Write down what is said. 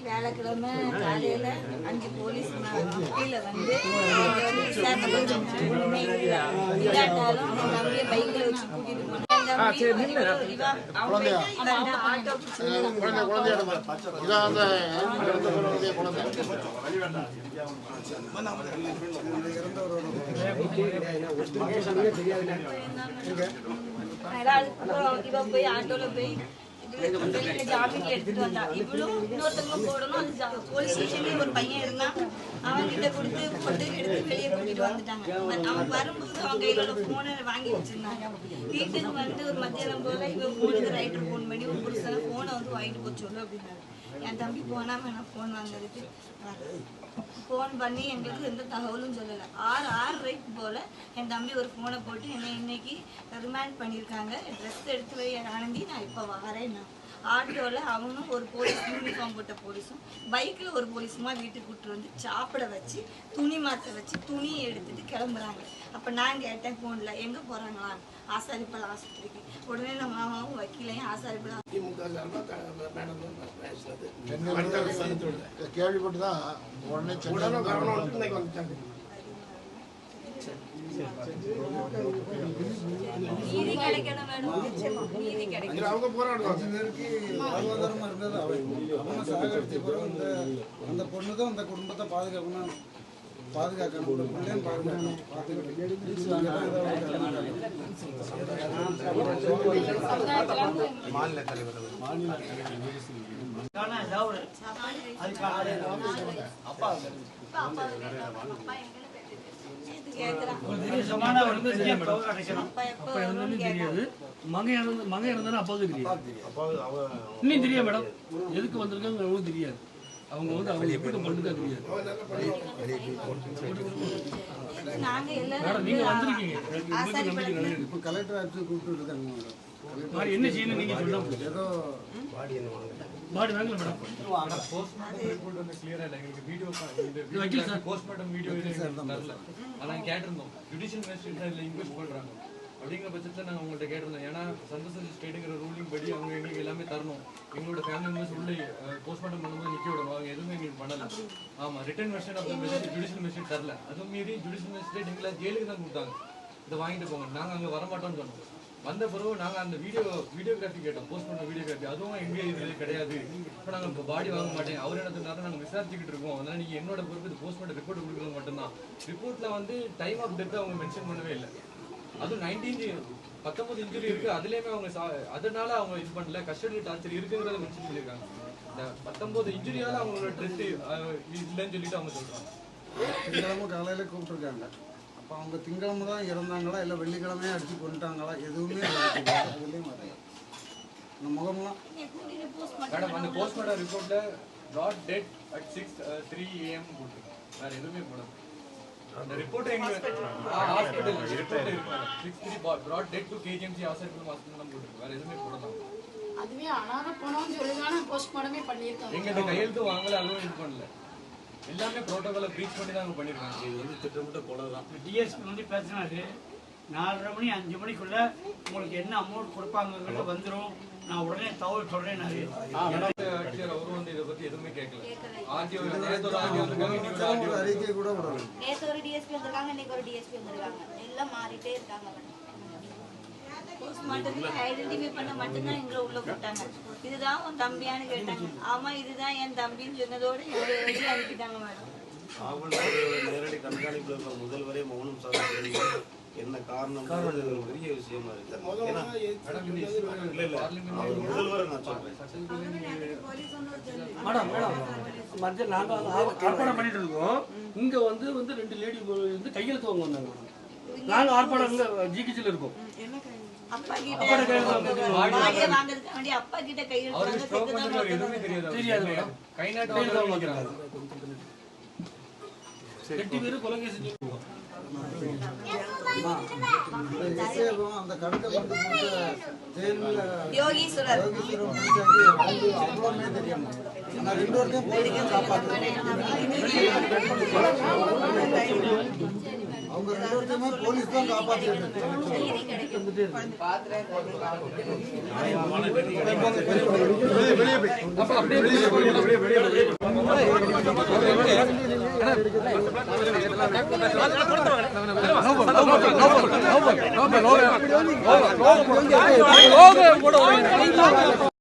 வேலைக்கிழமை காலையில 5 போலீஸ் கீழே வந்து இல்லாட்டாலும் நம்பிய பைக்ல வச்சு கூட்டிட்டு போனேன். இவ போய் ஆட்டோல போய் ஜாமீன் எடுத்துட்டு வந்தா. இவ்வளவு இன்னொருத்தவங்க போடணும். அது போலீஸ் ஸ்டேஷன்லயே ஒரு பையன் இருந்தான். அவன் கிட்ட கொடுத்து போட்டு எடுத்து வெளியே கூட்டிட்டு வந்துட்டாங்க. அவன் வரும்போது அவங்க கையில போனை வாங்கி வச்சிருந்தாங்க. வீட்டுக்கு வந்து ஒரு மத்தியானம் போல இவன் போனுக்கு ரைட்டர் போன் பண்ணி ஒரு புருஷனை போனை வந்து வாங்கிட்டு போச்சு சொல்லு அப்படின்னாரு. என் தம்பி போனா வேணாம் போன் வாங்குறதுக்கு போன் பண்ணி எங்களுக்கு எந்த தகவலும் சொல்லலை. 6:30 போல என் தம்பி ஒரு போனை போட்டு என்னை இன்னைக்கு ரிமாண்ட் பண்ணியிருக்காங்க. ட்ரெஸ் எடுத்து வை ஆனந்தி, நான் இப்போ வரேன். ஆட்டோவில் அவனும் ஒரு போலீஸ் யூனிஃபார்ம் போட்ட போலீஸும் பைக்கில் ஒரு போலீஸுமா வீட்டுக்கு கூப்பிட்டு வந்து சாப்பிட வச்சு துணி மாற்ற வச்சு துணியை எடுத்துட்டு கிளம்புறாங்க. அப்போ நான் கேட்டேன் ஃபோனில் எங்கே போகிறாங்களா? ஆசாரிப்பள்ளம் ஆஸ்பத்திரிக்கு. உடனே நம்ம மாமாவும் வக்கீலையும் ஆசாரிப்பள்ளம் கேள்விப்பட்டு தான் உடனே நீதி கிடைக்கணும் மேடம், நீதி கிடைக்கணும். அவங்க போராடுவாங்க. வாழ்வாதாரமா இருந்தது அவங்க சாகடிச்ச பிறகு அந்த பொண்ணு தான் அந்த குடும்பத்தை பாதுகாக்கணும். பிள்ளையும் மாநில தலைவர் மகன் இருந்தாலும் அப்பாவுக்கு தெரியாது. இன்னும் தெரியாது மேடம், எதுக்கு வந்திருக்காங்க அவங்களுக்கு தெரியாது. அவங்க வந்து அவங்க எப்படி பண்ணுறதா தெரியாது. நீங்க வந்திருக்கீங்க, இப்போ கலெக்டர் ஆஃபீஸ் கூப்பிட்டு இருக்காங்க. என்ன செய்யணும் நீங்க சொல்ல ஏதோ பாடி வாங்கல மேடம். ரிப்போர்ட் வந்து கிளியரா இல்ல. எங்களுக்கு வீடியோ போஸ்ட்மார்ட்டம் வீடியோ வரல. அதான் கேட்டிருந்தோம். ஜுடிஷியல் மேஜிஸ்ட்ரேட்ல இன்வெஸ்ட் பண்றாங்க அப்படிங்கிற பட்சத்தில் நாங்கள் உங்கள்கிட்ட கேட்டிருந்தோம். ஏன்னா சந்தோஷ் ஸ்டேட்டுங்கிற ரூலிங் படி அவங்க எங்களுக்கு எல்லாமே தரணும். எங்களோட ஃபேமிலி மெம்பர்ஸ் உள்ள போஸ்ட்மார்ட்டம் பண்ணும்போது நிற்க விடணும். அவங்க எதுவுமே எங்களுக்கு பண்ணலை. ஆமாம், written version of the magistrate judicial magistrate தரல. அதுவும் மீறி ஜுடிஷியல் மேஜிஸ்ட்ரேட் எங்களை ஜெயிலுக்கு தான் கொடுத்தாங்க. இதை வாங்கிட்டு போங்க, நாங்கள் அங்கே வரமாட்டோம்னு சொன்னோம். வந்த பிறகு நாங்கள் அந்த வீடியோகிராஃபி கேட்டோம், போஸ்ட்மார்ட்டம் வீடியோகிராஃபி. அதுவும் எங்கே இது கிடையாது. இப்போ நாங்கள் இப்போ பாடி வாங்க மாட்டேன், அவர் என்ன சொன்னாலும் நாங்கள் விசாரிச்சுக்கிட்டு இருக்கோம். அதனால் நீங்கள் என்னோட பொறுப்பு இது போஸ்ட்மார்ட்டம் ரிப்போர்ட் கொடுக்குறது மட்டும்தான். ரிப்போர்ட்டில் வந்து டைம் ஆஃப் டெத்தை அவங்க மென்ஷன் பண்ணவே இல்லை. அதுவும் 19 இன்ஜுரி இருக்கு. அதுலயுமே அவங்க அதனால அவங்க இது பண்ணல, கஸ்டடி டார்ச்சர் இருக்குங்கிறத மென்ஷன் பண்ணியிருக்காங்க. இந்த 19 இன்ஜுரியால அவங்களோட ட்ரெஸ் இல்லைன்னு சொல்லிட்டு அவங்க சொல்றாங்க. திங்கக்கிழமை காலையில கூப்பிட்டுருக்காங்க. அப்போ அவங்க திங்கக்கிழமை தான் இறந்தாங்களா இல்லை வெள்ளிக்கிழமையே அடிச்சு கொண்டுட்டாங்களா எதுவுமே அதுலேயும் வரல. அந்த முகமெல்லாம் மேடம் அந்த postmortem ரிப்போர்ட்ல brought dead at 6:03 AM போட்டுருக்கு. வேற எதுவுமே போடல. அந்த ரிப்போர்ட் எங்க ஹாஸ்பிடல் ரிப்போர்ட் இருக்கு. 6:03 brought dead to KGMC hospital தான் போட்டுருக்கு. வேற எதுவுமே போடல. அதுவே அனாதை போனோம்னு சொல்லி தான போஸ்ட்மார்ட்டமே பண்ணிருக்காங்க. எங்க கையெழுத்து வாங்கல, அதுவும் இது பண்ணல. எல்லாமே புரோட்டோகாலை பிரீச் பண்ணி தான் பண்ணிருக்காங்க. இது வந்து திட்டமிட்ட கொலை தான். டிஎஸ்பி வந்து பேசினாரு, 4:30 மணி 5 மணிக்குள்ள உங்களுக்கு என்ன அமௌண்ட் கொடுப்பாங்க வந்துடும், நான் உடனே தகவல் சொல்றேன். அவரும் வந்து இதை பத்தி எதுவுமே கேட்கல. அறிக்கை கூட விடல. நேத்து ஒரு டிஎஸ்பி வந்திருக்காங்க, இன்னைக்கு ஒரு டிஎஸ்பி வந்திருக்காங்க. எல்லாம் மாறிட்டே இருக்காங்க. போஸ்ட்மார்ட்டத்துக்கு ஐடென்டிஃபை பண்ண மட்டும்தான் எங்களை உள்ள போட்டாங்க. இதுதான் உன் தம்பியான்னு கேட்டாங்க. ஆமா இதுதான் என் தம்பின்னு சொன்னதோடு வெளியே அனுப்பிட்டாங்க மேடம். காவல்துறையோட நேரடி கண்காணிப்புல இருக்க முதல்வரே மௌனம் சாதிக்கிறது என்ன காரணம் ஒரு பெரிய விஷயமா இருக்கு. ஏன்னா இல்ல இல்ல அவர் முதல்வரை நான் சொல்றேன். மேடம் மத்தியம் நாங்கள் ஆர்ப்பாட்டம் பண்ணிட்டு இருக்கோம். இங்கே வந்து 2 லேடி வந்து கையெழுத்து வாங்க வந்தாங்க மேடம். நாங்கள் ஆர்ப்பாட்டம் இங்கே ஜிகிச்சில் இருக்கோம். அப்பா கிட்ட வாங்கிய வாங்குறதுக்கு வேண்டிய அப்பா கிட்ட கையெழுத்து வாங்க எதுவுமே தெரியாது மேடம். கை நாட்டு கையெழுத்து வாங்க வைக்கிறாங்க. 8 பேர் கொலைகேஸ் செஞ்சுருக்கோம். அந்த கடத்தை கொண்டு போட்ட ஜெயிலில் யோகீஸ்வரர் அவ்வளோமே தெரியாம ஆனால் 2 வருஷம் போலீஸ் காப்பாற்றுறேன். அவங்க 2 வருஷமே போலீஸ் தான் காப்பாற்றிட்டு வெளியே